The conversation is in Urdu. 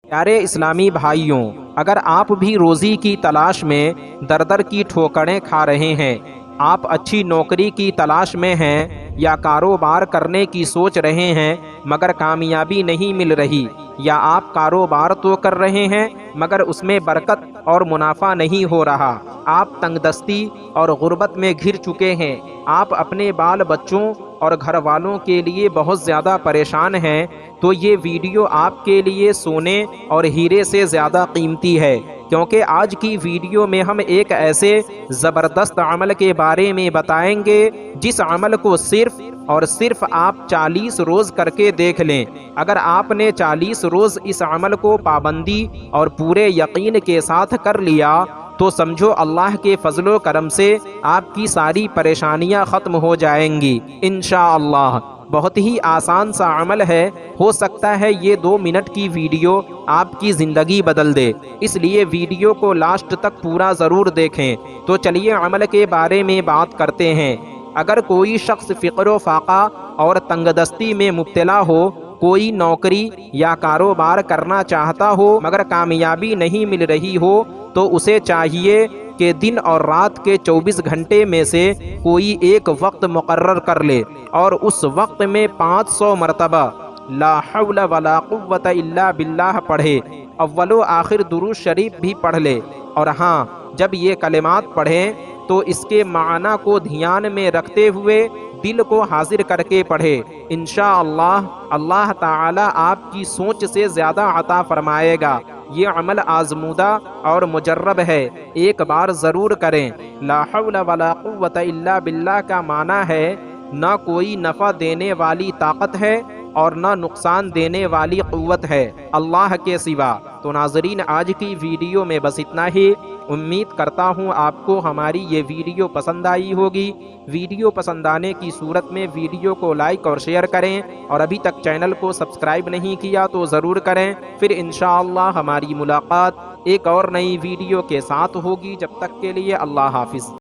پیارے اسلامی بھائیوں، اگر آپ بھی روزی کی تلاش میں در در کی ٹھوکریں کھا رہے ہیں، آپ اچھی نوکری کی تلاش میں ہیں یا کاروبار کرنے کی سوچ رہے ہیں مگر کامیابی نہیں مل رہی، یا آپ کاروبار تو کر رہے ہیں مگر اس میں برکت اور منافع نہیں ہو رہا، آپ تنگ دستی اور غربت میں گھر چکے ہیں، آپ اپنے بال بچوں اور گھر والوں کے لیے بہت زیادہ پریشان ہیں، تو یہ ویڈیو آپ کے لیے سونے اور ہیرے سے زیادہ قیمتی ہے، کیونکہ آج کی ویڈیو میں ہم ایک ایسے زبردست عمل کے بارے میں بتائیں گے جس عمل کو صرف اور صرف آپ 40 روز کر کے دیکھ لیں۔ اگر آپ نے 40 روز اس عمل کو پابندی اور پورے یقین کے ساتھ کر لیا تو سمجھو اللہ کے فضل و کرم سے آپ کی ساری پریشانیاں ختم ہو جائیں گی انشاءاللہ۔ بہت ہی آسان سا عمل ہے، ہو سکتا ہے یہ 2 منٹ کی ویڈیو آپ کی زندگی بدل دے، اس لیے ویڈیو کو لاسٹ تک پورا ضرور دیکھیں۔ تو چلیے عمل کے بارے میں بات کرتے ہیں۔ اگر کوئی شخص فقر و فاقہ اور تنگ دستی میں مبتلا ہو، کوئی نوکری یا کاروبار کرنا چاہتا ہو مگر کامیابی نہیں مل رہی ہو، تو اسے چاہیے کہ دن اور رات کے 24 گھنٹے میں سے کوئی ایک وقت مقرر کر لے اور اس وقت میں 500 مرتبہ لا حول ولا قوت الا باللہ پڑھے، اول و آخر درود شریف بھی پڑھ لے، اور ہاں جب یہ کلمات پڑھیں تو اس کے معنی کو دھیان میں رکھتے ہوئے دل کو حاضر کر کے پڑھے، انشاءاللہ اللہ تعالی آپ کی سوچ سے زیادہ عطا فرمائے گا۔ یہ عمل آزمودہ اور مجرب ہے، ایک بار ضرور کریں۔ لا حول ولا قوت الا باللہ کا معنی ہے نہ کوئی نفع دینے والی طاقت ہے اور نہ نقصان دینے والی قوت ہے اللہ کے سوا۔ تو ناظرین، آج کی ویڈیو میں بس اتنا ہی۔ امید کرتا ہوں آپ کو ہماری یہ ویڈیو پسند آئی ہوگی۔ ویڈیو پسند آنے کی صورت میں ویڈیو کو لائک اور شیئر کریں، اور ابھی تک چینل کو سبسکرائب نہیں کیا تو ضرور کریں۔ پھر انشاءاللہ ہماری ملاقات ایک اور نئی ویڈیو کے ساتھ ہوگی۔ جب تک کے لیے اللہ حافظ۔